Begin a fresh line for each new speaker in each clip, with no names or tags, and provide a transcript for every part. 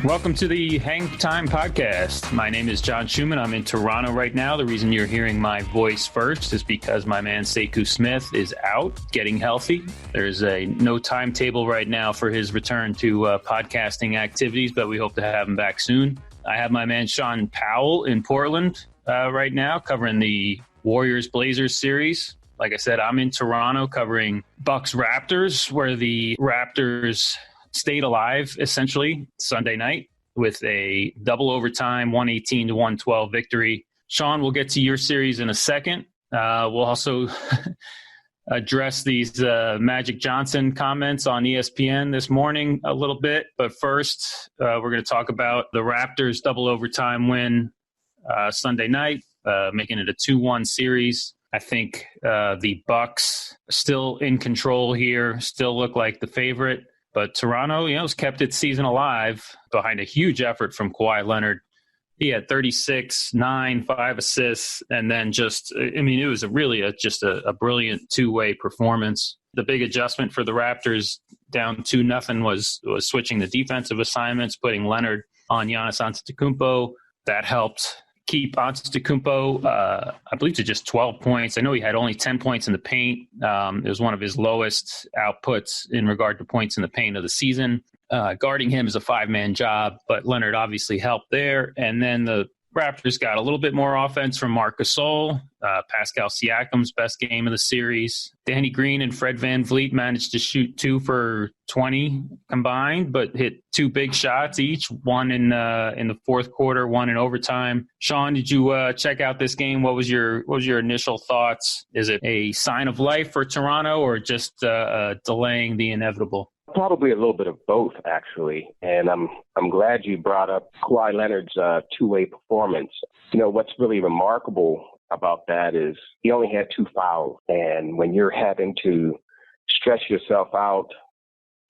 Welcome to the Hang Time Podcast. My name is John Schumann. I'm in Toronto right now. The reason you're hearing my voice first is because my man Sekou Smith is out getting healthy. There's no timetable right now for his return to podcasting activities, but we hope to have him back soon. I have my man Sean Powell in Portland right now covering the Warriors-Blazers series. Like I said, I'm in Toronto covering Bucks-Raptors, where the Raptors stayed alive, essentially, Sunday night with a double overtime 118-112 victory. Sean, we'll get to your series in a second. We'll also address these Magic Johnson comments on ESPN this morning a little bit. But first, we're going to talk about the Raptors' double overtime win Sunday night, making it a 2-1 series. I think the Bucks still in control here, still look like the favorite. But Toronto, has kept its season alive behind a huge effort from Kawhi Leonard. He had 36, 9, 5 assists, and then it was just a brilliant two-way performance. The big adjustment for the Raptors down 2-0 was switching the defensive assignments, putting Leonard on Giannis Antetokounmpo. That helped keep Antetokounmpo, I believe, to just 12 points. I know he had only 10 points in the paint. It was one of his lowest outputs in regard to points in the paint of the season. Guarding him is a five-man job, but Leonard obviously helped there. And then the Raptors got a little bit more offense from Marc Gasol, Pascal Siakam's best game of the series. Danny Green and Fred VanVleet managed to shoot 2 for 20 combined, but hit 2 big shots each, one in the fourth quarter, one in overtime. Sean, did you check out this game? What was your initial thoughts? Is it a sign of life for Toronto or just delaying the inevitable?
Probably a little bit of both, actually. And I'm glad you brought up Kawhi Leonard's two-way performance. What's really remarkable about that is he only had 2 fouls. And when you're having to stretch yourself out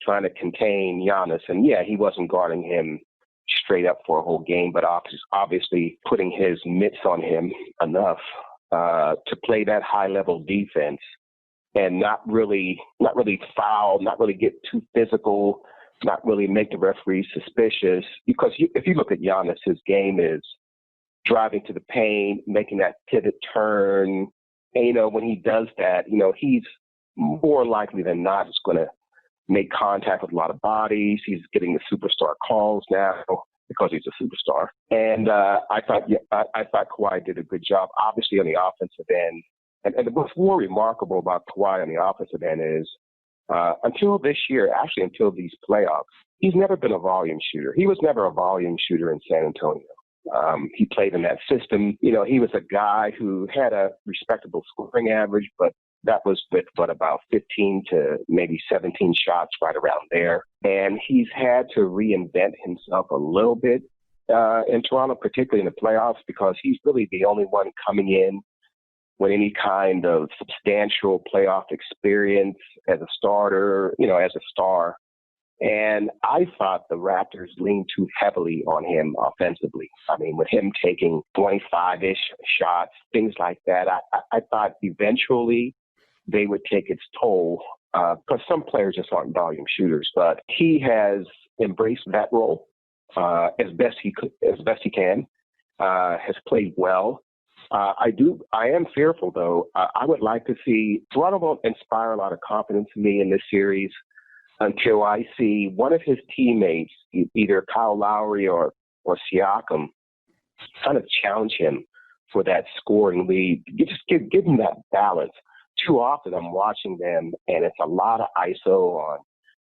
trying to contain Giannis, and he wasn't guarding him straight up for a whole game, but obviously putting his mitts on him enough to play that high-level defense. And not really foul, not really get too physical, not really make the referee suspicious. Because if you look at Giannis, his game is driving to the paint, making that pivot turn. And, when he does that, he's more likely than not is going to make contact with a lot of bodies. He's getting the superstar calls now because he's a superstar. And I thought Kawhi did a good job, obviously on the offensive end. And what's more remarkable about Kawhi on the offensive end is until this year, actually until these playoffs, he's never been a volume shooter. He was never a volume shooter in San Antonio. He played in that system. He was a guy who had a respectable scoring average, but that was with about 15 to maybe 17 shots right around there. And he's had to reinvent himself a little bit in Toronto, particularly in the playoffs, because he's really the only one coming in with any kind of substantial playoff experience as a starter, as a star. And I thought the Raptors leaned too heavily on him offensively. I mean, with him taking 25-ish shots, things like that, I thought eventually they would take its toll because some players just aren't volume shooters. But he has embraced that role as best he can, has played well. I am fearful, though. I would like to see Toronto won't inspire a lot of confidence in me in this series until I see one of his teammates, either Kyle Lowry or Siakam, kind of challenge him for that scoring lead. Just give him that balance. Too often I'm watching them, and it's a lot of ISO on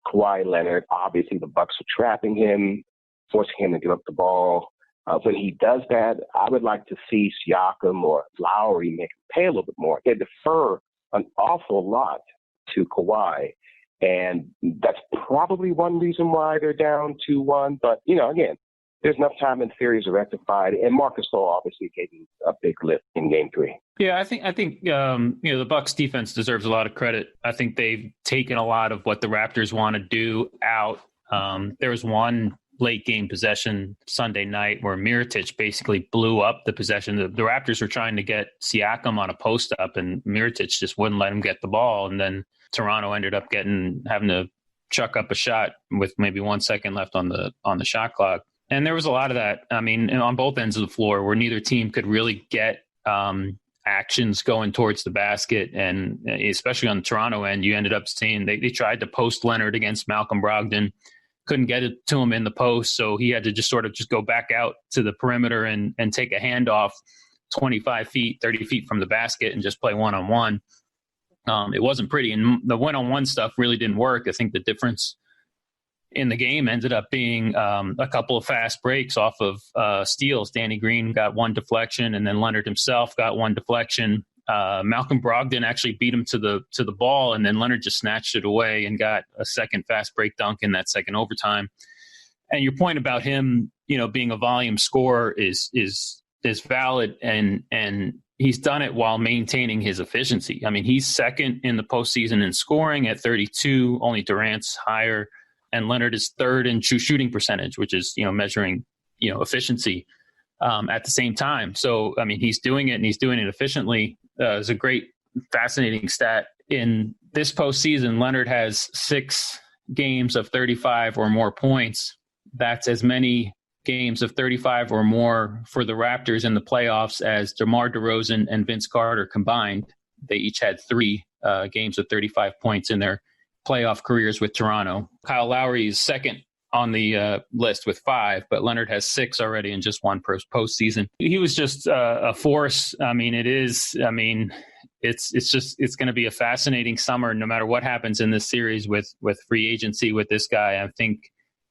Kawhi Leonard. Obviously, the Bucks are trapping him, forcing him to give up the ball. When he does that, I would like to see Siakam or Lowry make him pay a little bit more. They defer an awful lot to Kawhi, and that's probably one reason why they're down 2-1. But, again, there's enough time in series to rectify it, and Marc Gasol obviously gave him a big lift in Game 3.
Yeah, I think the Bucks defense deserves a lot of credit. I think they've taken a lot of what the Raptors want to do out. There was one late game possession Sunday night where Mirotic basically blew up the possession. The Raptors were trying to get Siakam on a post up, and Mirotic just wouldn't let him get the ball. And then Toronto ended up having to chuck up a shot with maybe 1 second left on the shot clock. And there was a lot of that. I mean, on both ends of the floor where neither team could really get actions going towards the basket. And especially on the Toronto end, you ended up seeing they tried to post Leonard against Malcolm Brogdon, couldn't get it to him in the post. So he had to just sort of just go back out to the perimeter and take a handoff 25 feet, 30 feet from the basket and just play one-on-one. It wasn't pretty. And the one-on-one stuff really didn't work. I think the difference in the game ended up being a couple of fast breaks off of steals. Danny Green got one deflection, and then Leonard himself got one deflection. Malcolm Brogdon actually beat him to the ball, and then Leonard just snatched it away and got a second fast break dunk in that second overtime. And your point about him, being a volume scorer is valid, and he's done it while maintaining his efficiency. I mean, he's second in the postseason in scoring at 32. Only Durant's higher. And Leonard is third in true shooting percentage, which is, measuring, efficiency at the same time. So, I mean, he's doing it and he's doing it efficiently. It's a great, fascinating stat. In this postseason, Leonard has 6 games of 35 or more points. That's as many games of 35 or more for the Raptors in the playoffs as DeMar DeRozan and Vince Carter combined. They each had 3 games of 35 points in their playoff careers with Toronto. Kyle Lowry is second on the list with 5, but Leonard has 6 already in just one postseason. He was just a force. I mean, it's going to be a fascinating summer no matter what happens in this series with free agency with this guy. I think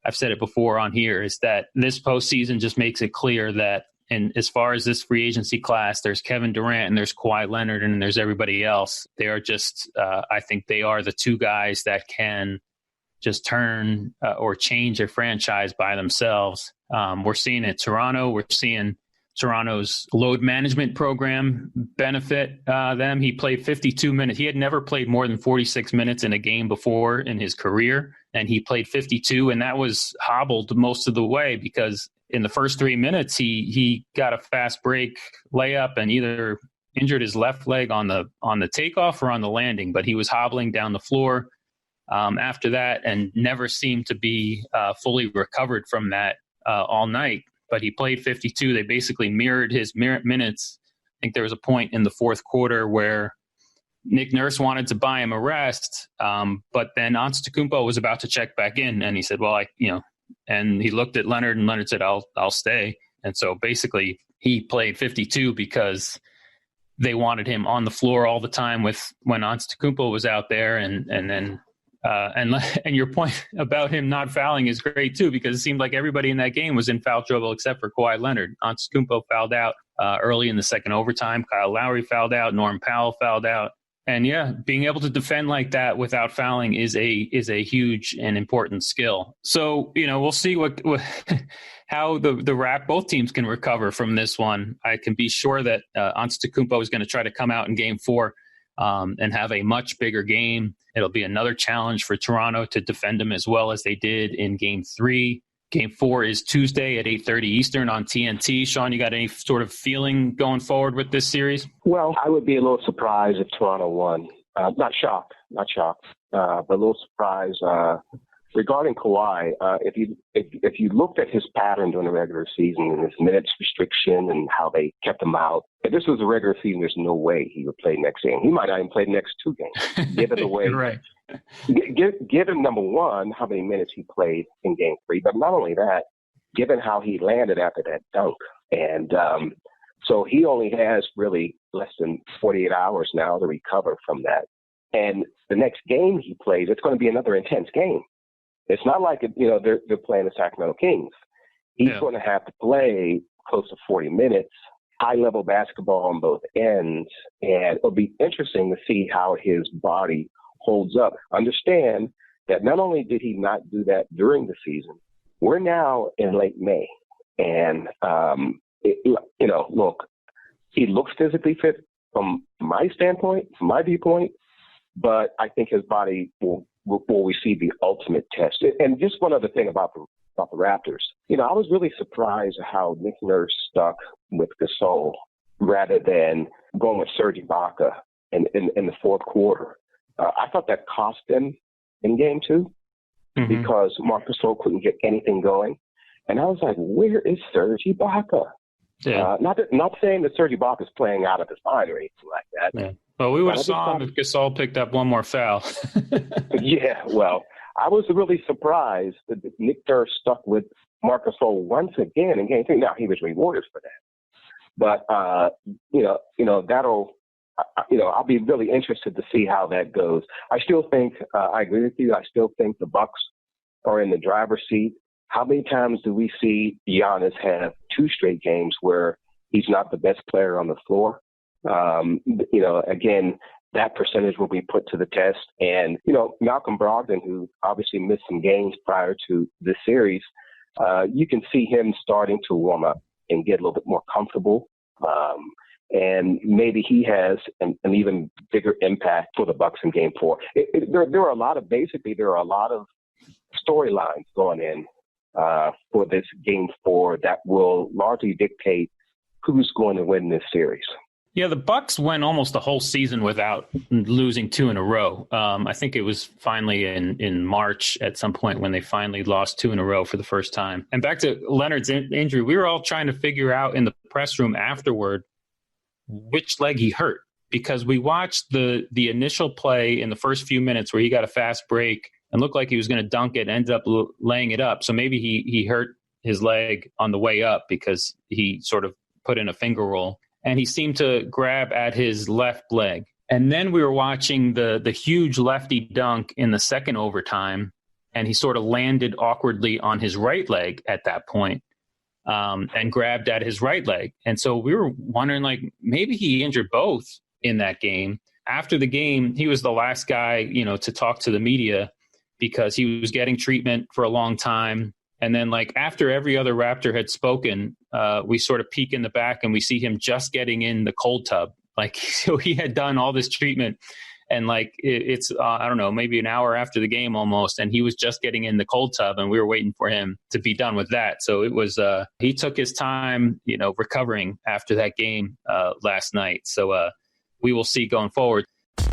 I've said it before on here, is that this postseason just makes it clear that, and as far as this free agency class, there's Kevin Durant and there's Kawhi Leonard and there's everybody else. They are just, I think they are the 2 guys that can just turn or change a franchise by themselves. We're seeing it Toronto. We're seeing Toronto's load management program benefit them. He played 52 minutes. He had never played more than 46 minutes in a game before in his career. And he played 52, and that was hobbled most of the way because in the first 3 minutes, he got a fast break layup and either injured his left leg on the takeoff or on the landing, but he was hobbling down the floor after that and never seemed to be fully recovered from that all night. But he played 52. They basically mirrored his minutes. I think there was a point in the fourth quarter where Nick Nurse wanted to buy him a rest, but then Antetokounmpo was about to check back in, and he said, well, and he looked at Leonard, and Leonard said, I'll stay. And so basically he played 52 because they wanted him on the floor all the time when Antetokounmpo was out there. And your point about him not fouling is great too, because it seemed like everybody in that game was in foul trouble except for Kawhi Leonard. Antetokounmpo fouled out early in the second overtime. Kyle Lowry fouled out. Norm Powell fouled out. And yeah, being able to defend like that without fouling is a huge and important skill. So, we'll see how both teams can recover from this one. I can be sure that Antetokounmpo is going to try to come out in game 4 and have a much bigger game. It'll be another challenge for Toronto to defend him as well as they did in game 3. Game 4 is Tuesday at 8:30 Eastern on TNT. Sean, you got any sort of feeling going forward with this series?
Well, I would be a little surprised if Toronto won. Not shocked, but a little surprised. Regarding Kawhi, if you looked at his pattern during the regular season and his minutes restriction and how they kept him out, if this was a regular season, there's no way he would play next game. He might not even play the next 2 games. Given the way,
right?
Given number one, how many minutes he played in game 3, but not only that, given how he landed after that dunk, and so he only has really less than 48 hours now to recover from that. And the next game he plays, it's going to be another intense game. It's not like, they're playing the Sacramento Kings. He's going to have to play close to 40 minutes, high-level basketball on both ends, and it'll be interesting to see how his body holds up. Understand that not only did he not do that during the season, we're now in late May, and, look, he looks physically fit from my standpoint, from my viewpoint, but I think his body will receive the ultimate test. And just one other thing about the Raptors. I was really surprised at how Nick Nurse stuck with Gasol rather than going with Serge Ibaka in the fourth quarter. I thought that cost them in game 2 because Marc Gasol couldn't get anything going. And I was like, where is Serge Ibaka?
Yeah.
Not saying that Serge Ibaka is playing out of his mind or anything like that.
Yeah. Well, we would have saw him if Gasol picked up one more foul.
Yeah, well, I was really surprised that Nick Nurse stuck with Marc Gasol once again in Game 3. Now, he was rewarded for that. But, I'll be really interested to see how that goes. I still think, I agree with you, I still think the Bucks are in the driver's seat. How many times do we see Giannis have 2 straight games where he's not the best player on the floor? Again, that percentage will be put to the test. And, Malcolm Brogdon, who obviously missed some games prior to this series, you can see him starting to warm up and get a little bit more comfortable. And maybe he has an even bigger impact for the Bucks in Game 4. There are a lot of storylines going in for this Game 4 that will largely dictate who's going to win this series.
Yeah, the Bucks went almost the whole season without losing 2 in a row. I think it was finally in March at some point when they finally lost 2 in a row for the first time. And back to Leonard's injury, we were all trying to figure out in the press room afterward which leg he hurt, because we watched the initial play in the first few minutes where he got a fast break and looked like he was going to dunk it, ended up laying it up. So maybe he hurt his leg on the way up because he sort of put in a finger roll. And he seemed to grab at his left leg. And then we were watching the huge lefty dunk in the second overtime, and he sort of landed awkwardly on his right leg at that point, and grabbed at his right leg. And so we were wondering, like, maybe he injured both in that game. After the game, he was the last guy, to talk to the media because he was getting treatment for a long time. And then, like, after every other Raptor had spoken, we sort of peek in the back and we see him just getting in the cold tub. Like, so he had done all this treatment, and like it's I don't know, maybe an hour after the game almost, and he was just getting in the cold tub, and we were waiting for him to be done with that. So it was he took his time, recovering after that game last night. So we will see going forward.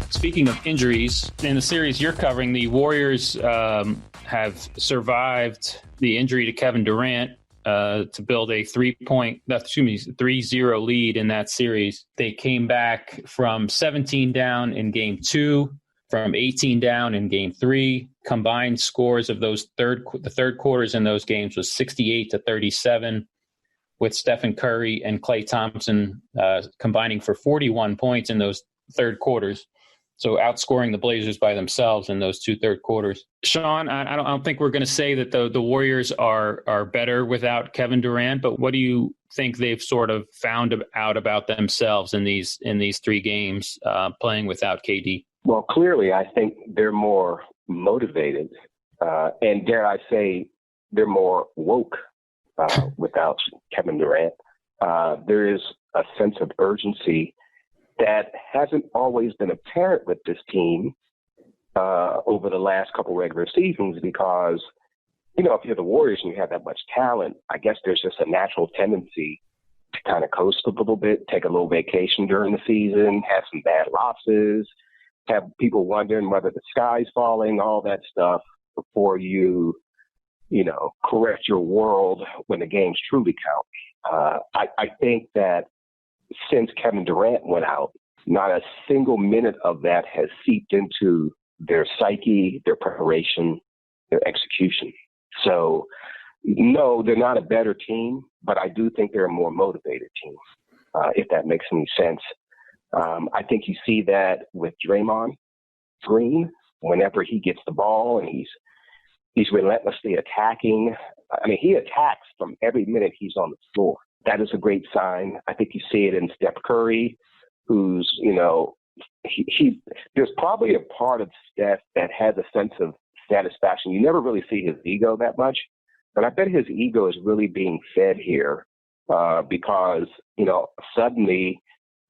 Speaking of injuries, in the series you're covering, the Warriors have survived the injury to Kevin Durant to build a 3-0 lead in that series. They came back from 17 down in Game 2, from 18 down in Game 3. Combined scores of the third quarters in those games was 68-37, with Stephen Curry and Klay Thompson combining for 41 points in those third quarters. So outscoring the Blazers by themselves in those 2 third quarters. Sean, I don't think we're going to say that the Warriors are better without Kevin Durant, but what do you think they've sort of found out about themselves in these 3 games playing without KD?
Well, clearly, I think they're more motivated, and dare I say, they're more woke without Kevin Durant. There is a sense of urgency that hasn't always been apparent with this team over the last couple regular seasons, because, if you're the Warriors and you have that much talent, I guess there's just a natural tendency to kind of coast a little bit, take a little vacation during the season, have some bad losses, have people wondering whether the sky's falling, all that stuff, before you correct your world when the games truly count. I think that since Kevin Durant went out, not a single minute of that has seeped into their psyche, their preparation, their execution. So, no, they're not a better team, but I do think they're a more motivated team, if that makes any sense. I think you see that with Draymond Green whenever he gets the ball and he's relentlessly attacking. I mean, he attacks from every minute he's on the floor. That is a great sign. I think you see it in Steph Curry, who's, there's probably a part of Steph that has a sense of satisfaction. You never really see his ego that much, but I bet his ego is really being fed here because, suddenly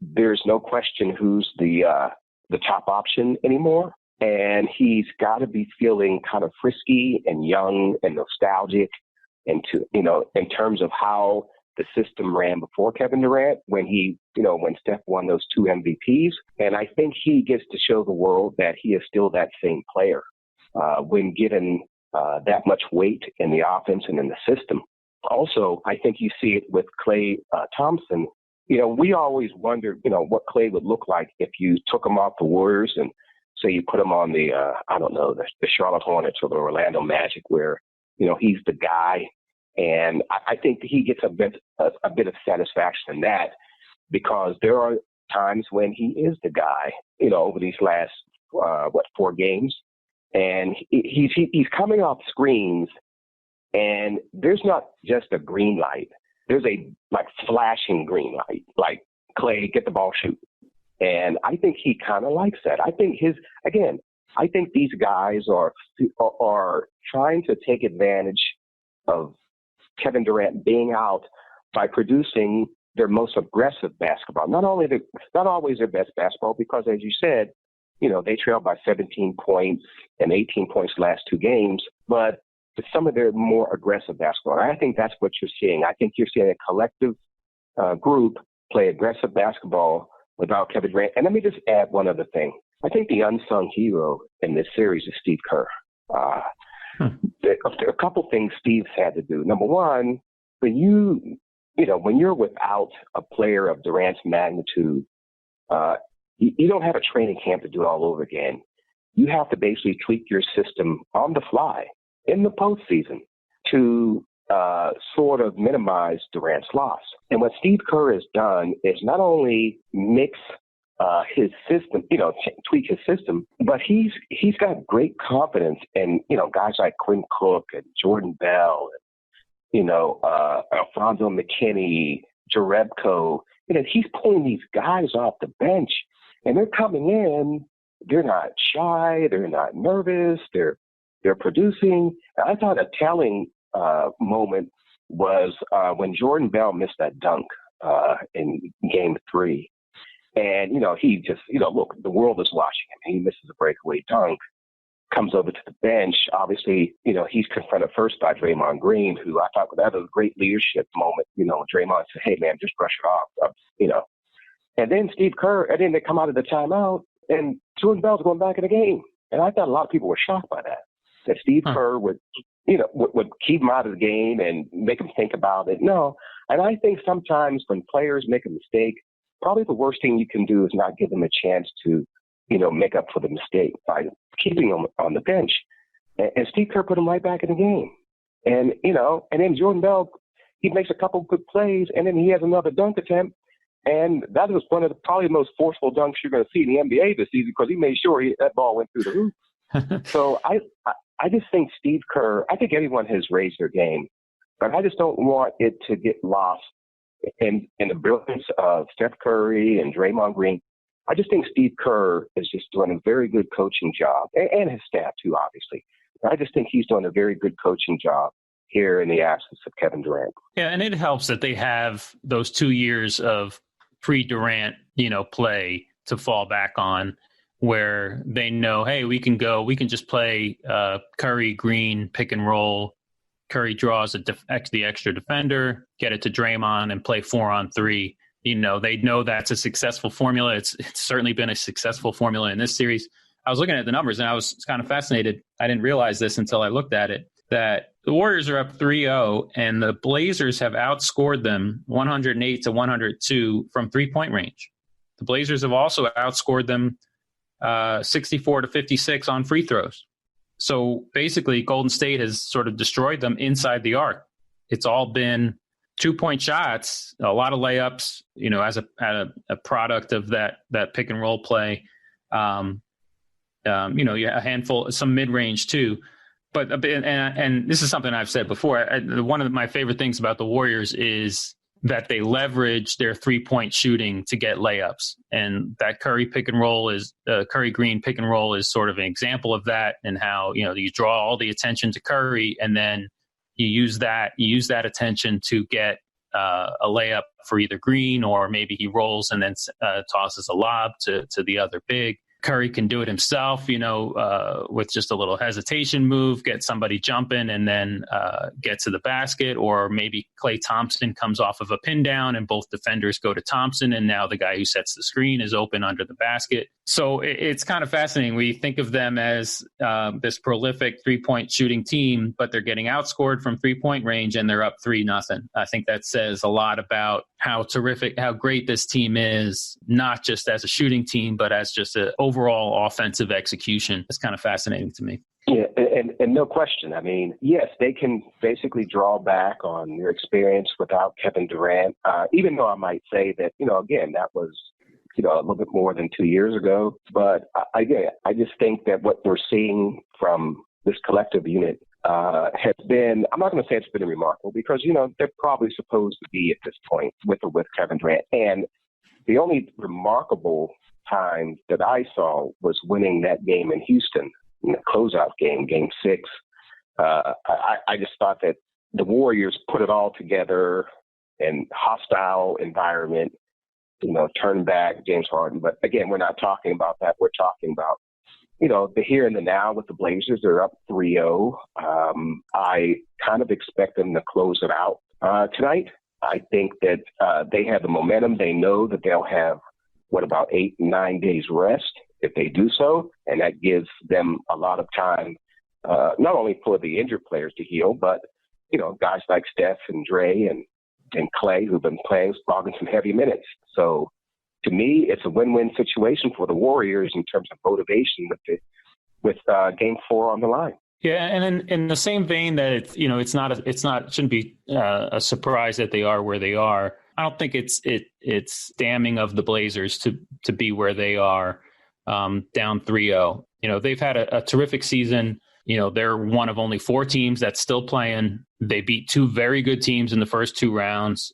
there's no question who's the top option anymore. And he's got to be feeling kind of frisky and young and nostalgic, and in terms of how the system ran before Kevin Durant when when Steph won those 2 MVPs. And I think he gets to show the world that he is still that same player when given that much weight in the offense and in the system. Also, I think you see it with Klay Thompson. We always wondered, what Klay would look like if you took him off the Warriors and say you put him on the, the Charlotte Hornets or the Orlando Magic, where, he's the guy. And I think he gets a bit of satisfaction in that, because there are times when he is the guy, over these last, 4 games. And he's coming off screens, and there's not just a green light. There's a flashing green light, like, Klay, get the ball, shoot. And I think he kind of likes that. I think I think these guys are trying to take advantage of Kevin Durant being out by producing their most aggressive basketball. Not always their best basketball, because, as you said, they trailed by 17 points and 18 points the last 2 games, but some of their more aggressive basketball. And I think that's what you're seeing. I think you're seeing a collective group play aggressive basketball without Kevin Durant. And let me just add one other thing. I think the unsung hero in this series is Steve Kerr. There are a couple things Steve's had to do. Number one, when you're without a player of Durant's magnitude, you don't have a training camp to do it all over again. You have to basically tweak your system on the fly in the postseason to sort of minimize Durant's loss. And what Steve Kerr has done is not only mix his system, tweak his system, but he's got great confidence in, guys like Quinn Cook and Jordan Bell, and, Alfonso McKinney, Jerebko. He's pulling these guys off the bench, and they're coming in. They're not shy. They're not nervous. They're producing. I thought a telling moment was when Jordan Bell missed that dunk in Game 3. And, he just, look, the world is watching him. He misses a breakaway dunk, comes over to the bench. Obviously, he's confronted first by Draymond Green, who I thought that was a great leadership moment. Draymond said, hey, man, just brush it off, And then Steve Kerr, and then they come out of the timeout, and Jordan Bell's going back in the game. And I thought a lot of people were shocked by that Steve Kerr would keep him out of the game and make him think about it. No. And I think sometimes when players make a mistake, probably the worst thing you can do is not give them a chance to, make up for the mistake by keeping them on the bench. And Steve Kerr put him right back in the game. And, and then Jordan Bell, he makes a couple good plays, and then he has another dunk attempt. And that was one of the probably the most forceful dunks you're going to see in the NBA this season, because he made sure that ball went through the roof. So I just think Steve Kerr, I think everyone has raised their game, but I just don't want it to get lost in the brilliance of Steph Curry and Draymond Green. I just think Steve Kerr is just doing a very good coaching job, and his staff too, obviously. But I just think he's doing a very good coaching job here in the absence of Kevin Durant.
Yeah, and it helps that they have those 2 years of pre-Durant, play to fall back on, where they know, hey, we can just play Curry, Green, pick and roll. Curry draws the extra defender, get it to Draymond, and play 4-on-3. They know that's a successful formula. It's certainly been a successful formula in this series. I was looking at the numbers, and I was kind of fascinated. I didn't realize this until I looked at it, that the Warriors are up 3-0, and the Blazers have outscored them 108-102 from three-point range. The Blazers have also outscored them 64-56 on free throws. So basically, Golden State has sort of destroyed them inside the arc. It's all been 2-point shots, a lot of layups, as a product of that pick and roll play. A handful, some mid range too. But and this is something I've said before. One of my favorite things about the Warriors is that they leverage their 3-point shooting to get layups, and that Curry pick and roll is Curry Green pick and roll is sort of an example of that, and how you draw all the attention to Curry, and then you use that attention to get a layup for either Green, or maybe he rolls and then tosses a lob to the other big. Curry can do it himself, with just a little hesitation move, get somebody jumping and then get to the basket. Or maybe Klay Thompson comes off of a pin down and both defenders go to Thompson, and now the guy who sets the screen is open under the basket. So it's kind of fascinating. We think of them as this prolific three-point shooting team, but they're getting outscored from three-point range and they're up 3-0. I think that says a lot about how terrific, how great this team is, not just as a shooting team, but as just an overall offensive execution. It's kind of fascinating to me.
Yeah, and no question. I mean, yes, they can basically draw back on their experience without Kevin Durant, even though I might say that, again, that was, a little bit more than 2 years ago. But I just think that what we're seeing from this collective unit has been, I'm not going to say it's been remarkable because, they're probably supposed to be at this point with or with Kevin Durant. And the only remarkable time that I saw was winning that game in Houston, in the closeout game, Game 6. I just thought that the Warriors put it all together in hostile environment, turn back James Harden. But again, we're not talking about that. We're talking about, the here and the now with the Blazers. They're up 3-0. I kind of expect them to close it out tonight. I think that they have the momentum. They know that they'll have, about 8-9 days rest if they do so. And that gives them a lot of time, not only for the injured players to heal, but, guys like Steph and Dre and Klay who've been logging some heavy minutes. So to me, it's a win-win situation for the Warriors in terms of motivation with Game 4 on the line.
Yeah, and in the same vein that it shouldn't be a surprise that they are where they are. I don't think it's damning of the Blazers to be where they are, down 3-0. They've had a terrific season. They're one of only 4 teams that's still playing. They beat 2 very good teams in the first 2 rounds.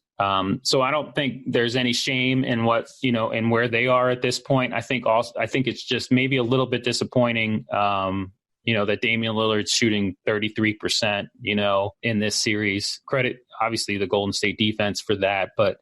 So I don't think there's any shame in what, in where they are at this point. I think it's just maybe a little bit disappointing, that Damian Lillard's shooting 33%, in this series. Credit, obviously, the Golden State defense for that. But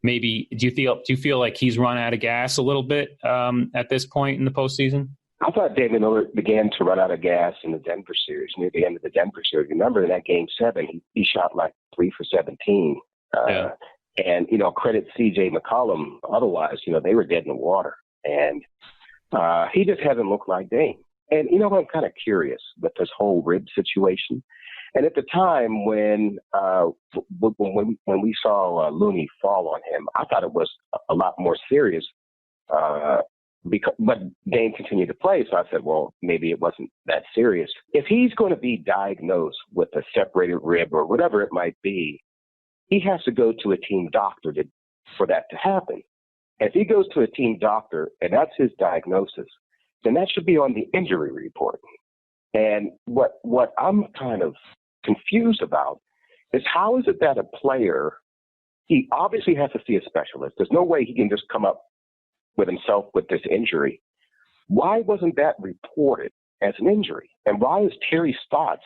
maybe, do you feel like he's run out of gas a little bit at this point in the postseason?
I thought Damian Lillard began to run out of gas in the Denver series, near the end of the Denver series. Remember in that Game 7, he shot like 3 for 17.
Yeah.
And, credit C.J. McCollum. Otherwise, they were dead in the water. And he just hasn't looked like Dame. And, I'm kind of curious with this whole rib situation. And at the time when we saw Looney fall on him, I thought it was a lot more serious. But Dame continued to play, so I said, well, maybe it wasn't that serious. If he's going to be diagnosed with a separated rib or whatever it might be, he has to go to a team doctor for that to happen. And if he goes to a team doctor and that's his diagnosis, then that should be on the injury report. And what I'm kind of confused about is how is it that a player, he obviously has to see a specialist. There's no way he can just come up with himself with this injury. Why wasn't that reported as an injury? And why is Terry Stotts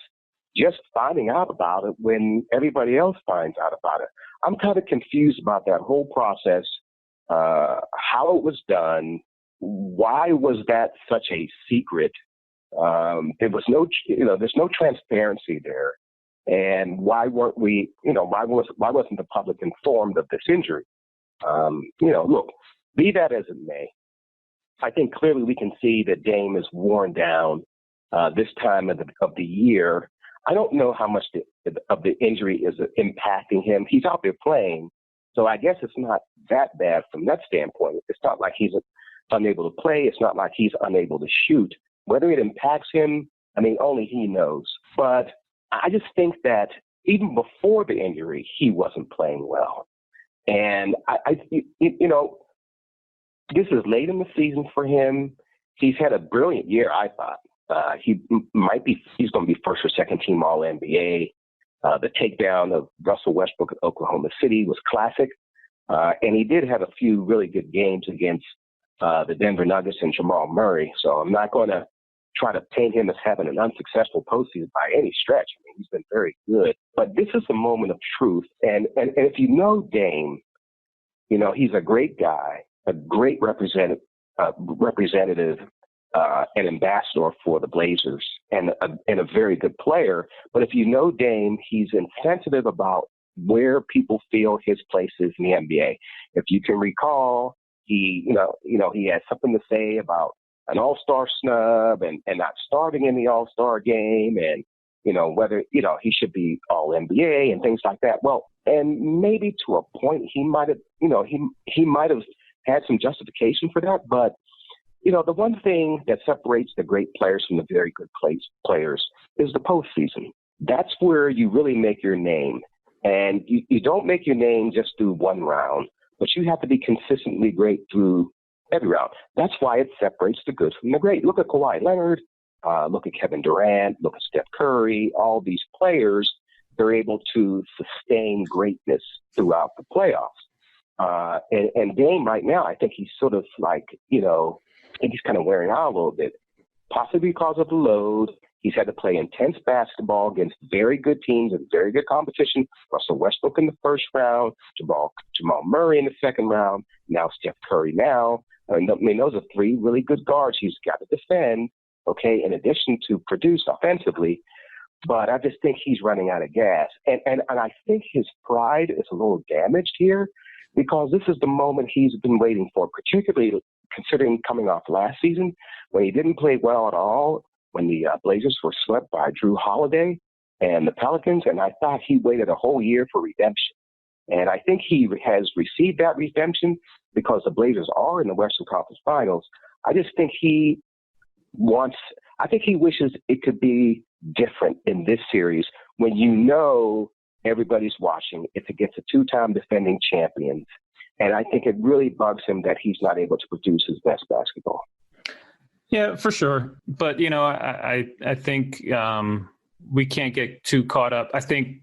just finding out about it when everybody else finds out about it? I'm kind of confused about that whole process, how it was done. Why was that such a secret? There was there's no transparency there. And why weren't we, why wasn't the public informed of this injury? Look, be that as it may, I think clearly we can see that Dame is worn down this time of the year. I don't know how much of the injury is impacting him. He's out there playing, so I guess it's not that bad from that standpoint. It's not like he's unable to play. It's not like he's unable to shoot. Whether it impacts him, only he knows. But I just think that even before the injury, he wasn't playing well. And this is late in the season for him. He's had a brilliant year, I thought. He's going to be first or second team All-NBA. The takedown of Russell Westbrook at Oklahoma City was classic. And he did have a few really good games against the Denver Nuggets and Jamal Murray. So I'm not going to try to paint him as having an unsuccessful postseason by any stretch. He's been very good. But this is a moment of truth. And if you know Dame, he's a great guy, a great representative representative, an ambassador for the Blazers and a very good player. But if you know Dame, he's insensitive about where people feel his place is in the NBA. If you can recall, he had something to say about an all-star snub and not starting in the all-star game and, whether, he should be all NBA and things like that. Well, and maybe to a point he might have, he might have had some justification for that. But, the one thing that separates the great players from the very good players is the postseason. That's where you really make your name. And you don't make your name just through one round, but you have to be consistently great through every round. That's why it separates the good from the great. Look at Kawhi Leonard, look at Kevin Durant, look at Steph Curry. All these players, they're able to sustain greatness throughout the playoffs. And Dame right now, I think he's sort of like, I think he's kind of wearing out a little bit, possibly because of the load. He's had to play intense basketball against very good teams and very good competition. Russell Westbrook in the first round, Jamal Murray in the second round, now Steph Curry now. I mean, those are three really good guards he's got to defend, okay, in addition to produce offensively. But I just think he's running out of gas. And I think his pride is a little damaged here because this is the moment he's been waiting for, particularly considering coming off last season when he didn't play well at all, when the Blazers were swept by Drew Holiday and the Pelicans, and I thought he waited a whole year for redemption. And I think he has received that redemption because the Blazers are in the Western Conference Finals. I just think he wishes it could be different in this series when everybody's watching. It's against a two-time defending champions. And I think it really bugs him that he's not able to produce his best basketball.
Yeah, for sure. But, I think we can't get too caught up. I think,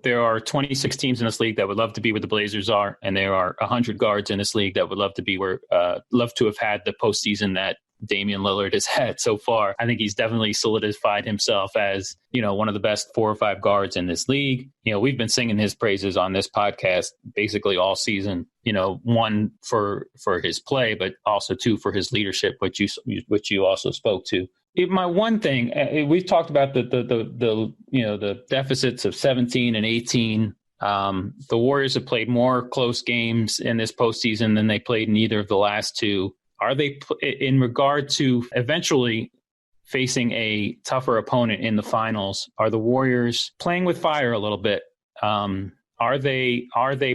there are 26 teams in this league that would love to be where the Blazers are. And there are 100 guards in this league that would love to have had the postseason that Damian Lillard has had so far. I think he's definitely solidified himself as, one of the best 4 or 5 guards in this league. We've been singing his praises on this podcast basically all season, one for his play, but also two for his leadership, which you also spoke to. My one thing, we've talked about the deficits of 17 and 18. The Warriors have played more close games in this postseason than they played in either of the last two. Are they, in regard to eventually facing a tougher opponent in the finals, are the Warriors playing with fire a little bit? Are they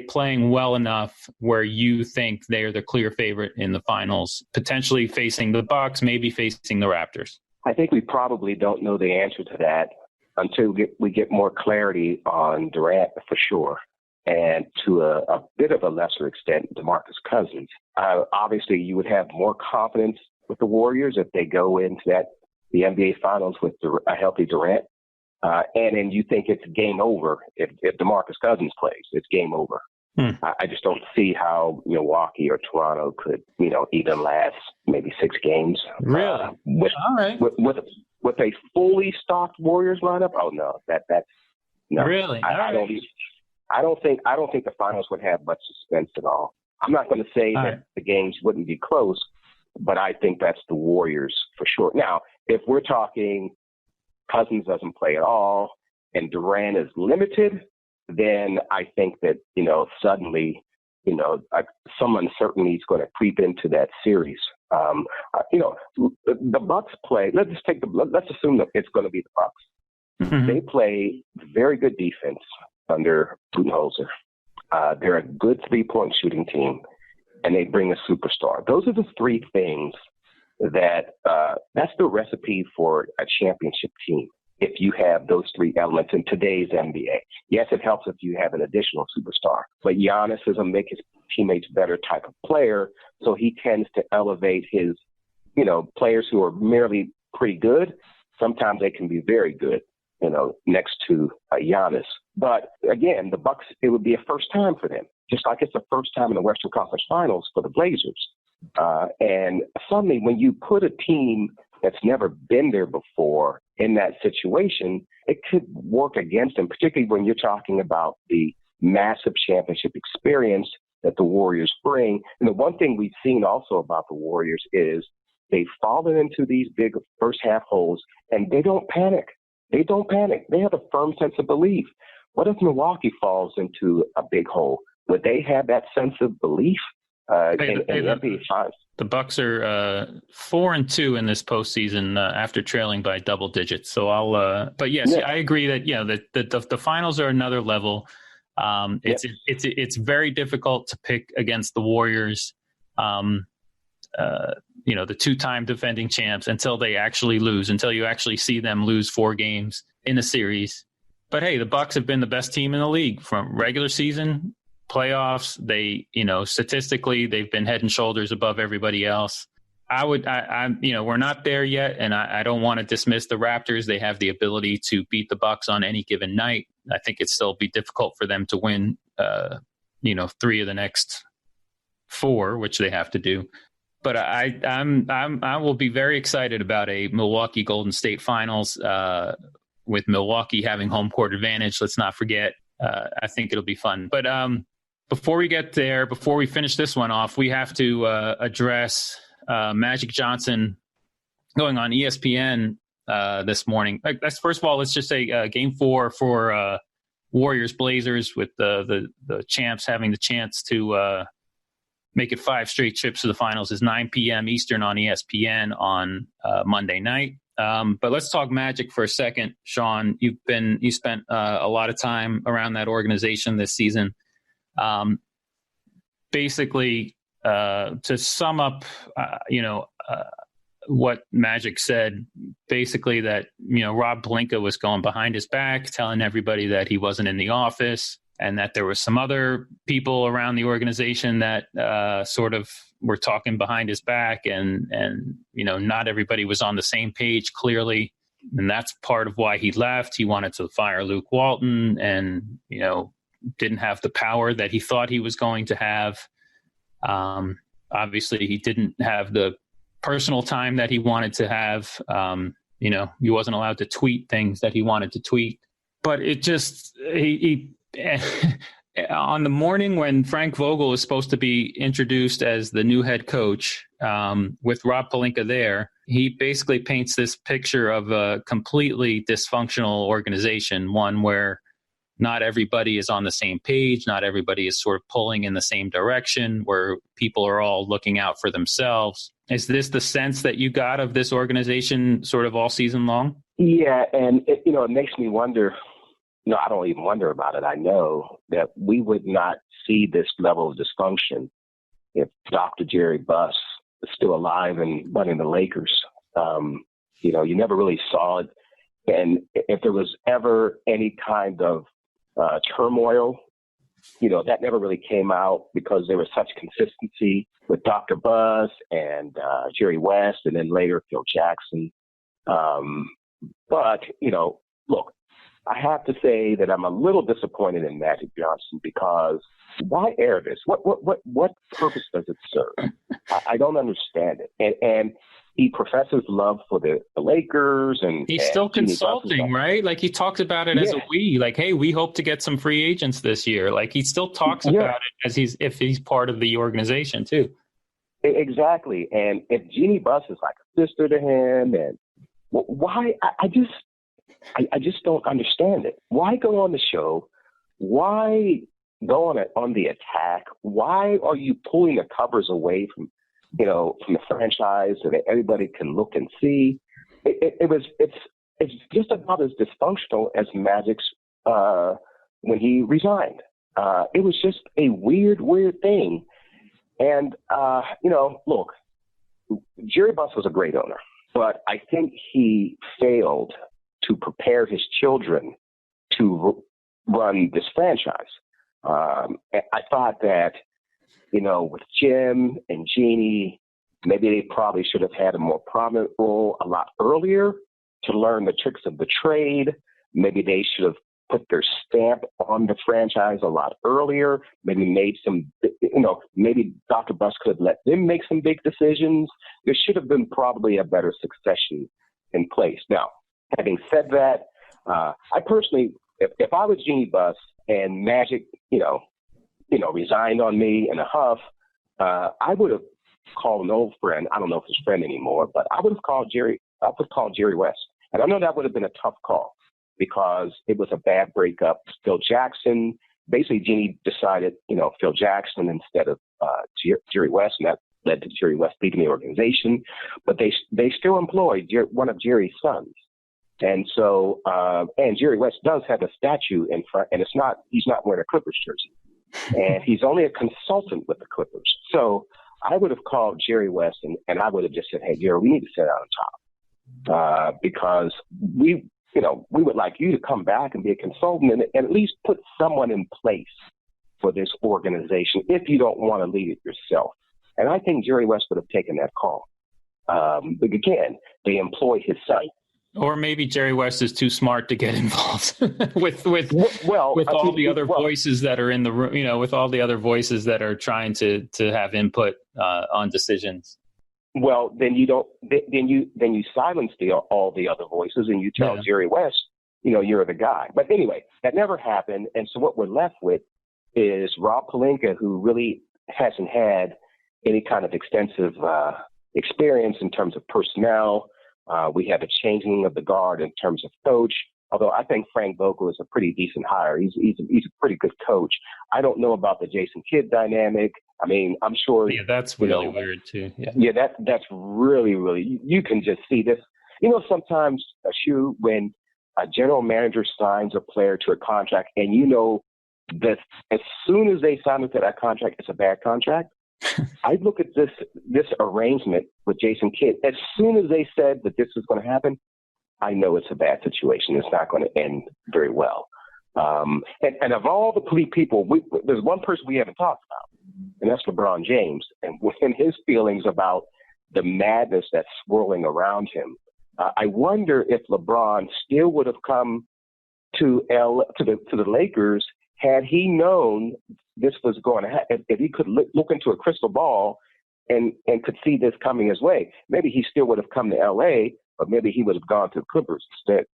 playing well enough where you think they are the clear favorite in the finals, potentially facing the Bucks, maybe facing the Raptors?
I think we probably don't know the answer to that until we get more clarity on Durant for sure. And to a bit of a lesser extent, DeMarcus Cousins. Obviously, you would have more confidence with the Warriors if they go into the NBA Finals with a healthy Durant. And then you think it's game over if DeMarcus Cousins plays. It's game over. I just don't see how Milwaukee or Toronto could, even last maybe 6 games.
Really?
All right. With a fully stocked Warriors lineup? Oh no, that's no.
Really?
I don't think the finals would have much suspense at all. I'm not going to say that the games wouldn't be close, but I think that's the Warriors for sure. Now, if we're talking Cousins doesn't play at all and Durant is limited, then I think that, suddenly, some uncertainty is going to creep into that series. The Bucks play. Let's assume that it's going to be the Bucks. Mm-hmm. They play very good defense under Budenholzer. They're a good 3-point shooting team, and they bring a superstar. Those are the 3 things that's the recipe for a championship team. If you have those 3 elements in today's NBA, yes, it helps if you have an additional superstar. But Giannis is a make his teammates better type of player, so he tends to elevate his, players who are merely pretty good. Sometimes they can be very good, next to Giannis. But again, the Bucks, it would be a first time for them, just like it's the first time in the Western Conference Finals for the Blazers. And suddenly, when you put a team that's never been there before in that situation, it could work against them, particularly when you're talking about the massive championship experience that the Warriors bring. And the one thing we've seen also about the Warriors is they've fallen into these big first half holes, and they don't panic. They don't panic. They have a firm sense of belief. What if Milwaukee falls into a big hole? Would they have that sense of belief?
The Bucks are 4-2 in this postseason after trailing by double digits. So but yes, I agree that the finals are another level. It's very difficult to pick against the Warriors. The two-time defending champs until they actually lose, until you actually see them lose 4 games in a series. But hey, the Bucks have been the best team in the league from regular season. Playoffs, statistically, they've been head and shoulders above everybody else. We're not there yet, and I don't want to dismiss the Raptors. They have the ability to beat the Bucks on any given night. I think it'd still be difficult for them to win, 3 of the next 4, which they have to do. But I will be very excited about a Milwaukee Golden State Finals with Milwaukee having home court advantage. Let's not forget. I think it'll be fun. But before we get there, before we finish this one off, we have to address Magic Johnson going on ESPN this morning. First of all, let's just say Game 4 for Warriors Blazers with the champs having the chance to make it 5 straight trips to the finals is 9 p.m. Eastern on ESPN on Monday night. But let's talk Magic for a second, Sean. You spent a lot of time around that organization this season. Basically, to sum up, what Magic said, basically that, Rob Pelinka was going behind his back, telling everybody that he wasn't in the office and that there were some other people around the organization that sort of were talking behind his back and not everybody was on the same page clearly. And that's part of why he left. He wanted to fire Luke Walton and, didn't have the power that he thought he was going to have. Obviously, he didn't have the personal time that he wanted to have. He wasn't allowed to tweet things that he wanted to tweet. But it just, he on the morning when Frank Vogel is supposed to be introduced as the new head coach, with Rob Pelinka there, he basically paints this picture of a completely dysfunctional organization, one where not everybody is on the same page, not everybody is sort of pulling in the same direction, where people are all looking out for themselves. Is this the sense that you got of this organization sort of all season long?
Yeah, and it makes me wonder. I don't even wonder about it. I know that we would not see this level of dysfunction if Dr. Jerry Buss is still alive and running the Lakers. You never really saw it. And if there was ever any kind of turmoil, that never really came out because there was such consistency with Dr. Buss and Jerry West and then later Phil Jackson. But, look, I have to say that I'm a little disappointed in Magic Johnson because why air this? What purpose does it serve? I don't understand it. And he professes love for the Lakers, and
he's still consulting, right? Like he talks about it as a we. Like, hey, we hope to get some free agents this year. Like he still talks about it as if he's part of the organization too.
Exactly. And if Jeannie Buss is like a sister to him, and why? I just don't understand it. Why go on the show? Why go on the attack? Why are you pulling the covers away from the franchise so that everybody can look and see? It's just about as dysfunctional as Magic's when he resigned. It was just a weird thing. And look, Jerry Buss was a great owner, but I think he failed to prepare his children to run this franchise. I thought that, with Jim and Jeannie, maybe they probably should have had a more prominent role a lot earlier to learn the tricks of the trade. Maybe they should have put their stamp on the franchise a lot earlier, maybe made some, maybe Dr. Buss could have let them make some big decisions. There should have been probably a better succession in place. Now, having said that, I personally, if I was Jeannie Buss and Magic, resigned on me in a huff, I would have called an old friend. I don't know if it's a friend anymore, but I would have called Jerry. I would have called Jerry West. And I know that would have been a tough call because it was a bad breakup. Phil Jackson, basically Jeannie decided, Phil Jackson instead of Jerry West, and that led to Jerry West leaving the organization. But they still employed one of Jerry's sons. And so, and Jerry West does have a statue in front, and he's not wearing a Clippers jersey. And he's only a consultant with the Clippers. So I would have called Jerry West and I would have just said, hey, Jerry, we need to sit out on top because we would like you to come back and be a consultant and at least put someone in place for this organization if you don't want to lead it yourself. And I think Jerry West would have taken that call. But again, they employ his son.
Or maybe Jerry West is too smart to get involved with all the other voices that are in the room, with all the other voices that are trying to have input on decisions.
Well, then you don't. Then you silence all the other voices, and you tell Jerry West, you're the guy. But anyway, that never happened, and so what we're left with is Rob Pelinka, who really hasn't had any kind of extensive experience in terms of personnel. We have a changing of the guard in terms of coach, although I think Frank Vogel is a pretty decent hire. He's a pretty good coach. I don't know about the Jason Kidd dynamic. I mean, I'm sure.
Yeah, that's really weird too.
Yeah, that's really, really, you can just see this. Sometimes, when a general manager signs a player to a contract and that as soon as they sign into that contract, it's a bad contract. I look at this arrangement with Jason Kidd. As soon as they said that this is going to happen, I know it's a bad situation. It's not going to end very well. And of all the people, there's one person we haven't talked about, and that's LeBron James. And within his feelings about the madness that's swirling around him, I wonder if LeBron still would have come to the Lakers had he known this was going to happen, if he could look into a crystal ball and could see this coming his way. Maybe he still would have come to L.A., but maybe he would have gone to the Clippers instead.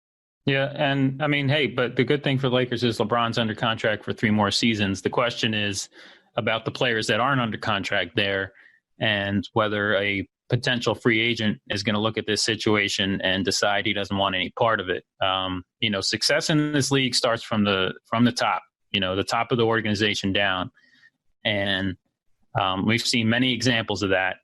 Yeah, and I mean, hey, but the good thing for the Lakers is LeBron's under contract for 3 more seasons. The question is about the players that aren't under contract there and whether a potential free agent is going to look at this situation and decide he doesn't want any part of it. Success in this league starts from the top. The top of the organization down. And we've seen many examples of that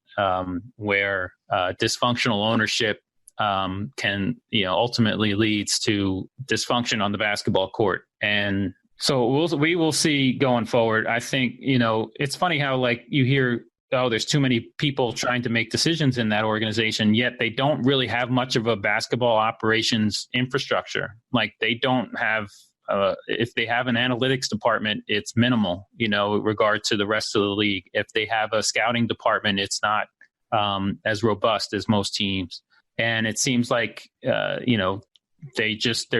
where dysfunctional ownership can, ultimately leads to dysfunction on the basketball court. And so we will see going forward. I think, it's funny how you hear, there's too many people trying to make decisions in that organization, yet they don't really have much of a basketball operations infrastructure. They don't have, if they have an analytics department, it's minimal, in regard to the rest of the league. If they have a scouting department, it's not as robust as most teams. And it seems like, they're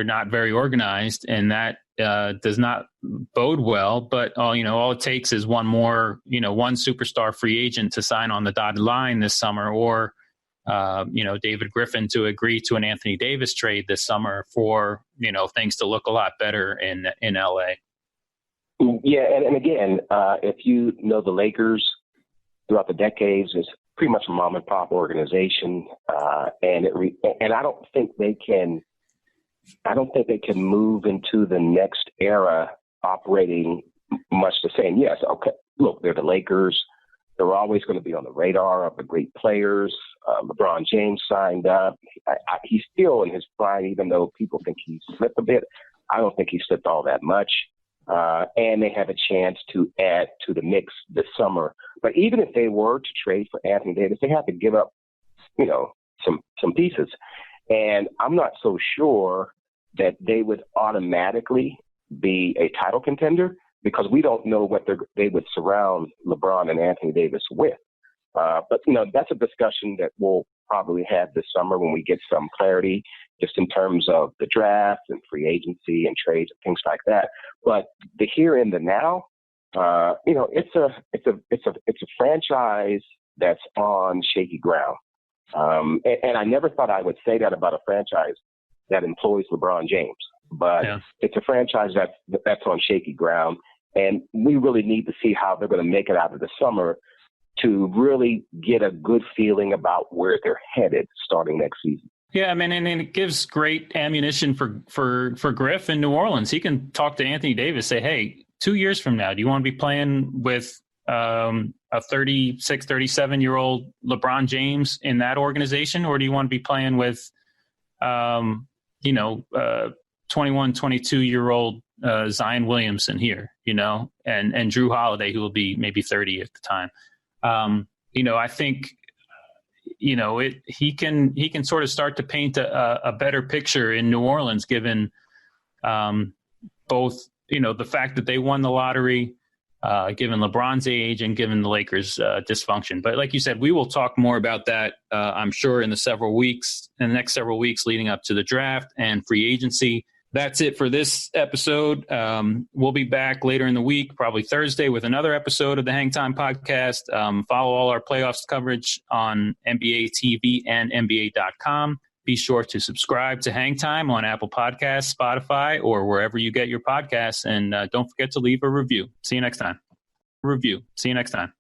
not very organized, and that does not bode well. But, all it takes is one superstar free agent to sign on the dotted line this summer, or David Griffin to agree to an Anthony Davis trade this summer for, things to look a lot better in LA.
Yeah. And again, if the Lakers throughout the decades is pretty much a mom and pop organization. And I don't think they can move into the next era operating much the same. Yes. Okay. Look, they're the Lakers. They're always going to be on the radar of the great players. LeBron James signed up. He's still in his prime, even though people think he slipped a bit. I don't think he slipped all that much. And they have a chance to add to the mix this summer. But even if they were to trade for Anthony Davis, they have to give up, some pieces. And I'm not so sure that they would automatically be a title contender, because we don't know what they would surround LeBron and Anthony Davis with. But that's a discussion that we'll probably have this summer when we get some clarity, just in terms of the draft and free agency and trades and things like that. But the here and the now, it's a franchise that's on shaky ground. And I never thought I would say that about a franchise that employs LeBron James, but It's a franchise that's on shaky ground. And we really need to see how they're going to make it out of the summer to really get a good feeling about where they're headed starting next season.
Yeah, I mean, and it gives great ammunition for Griff in New Orleans. He can talk to Anthony Davis, say, hey, 2 years from now, do you want to be playing with a 36, 37-year-old LeBron James in that organization, or do you want to be playing with, 21, 22-year-old Zion Williamson here, and Drew Holiday, who will be maybe 30 at the time. I think, he can sort of start to paint a better picture in New Orleans, given both, the fact that they won the lottery, given LeBron's age and given the Lakers' dysfunction. But like you said, we will talk more about that, I'm sure, in the next several weeks leading up to the draft and free agency. That's it for this episode. We'll be back later in the week, probably Thursday, with another episode of the Hang Time Podcast. Follow all our playoffs coverage on NBA TV and NBA.com. Be sure to subscribe to Hang Time on Apple Podcasts, Spotify, or wherever you get your podcasts. And don't forget to leave a review. See you next time. See you next time.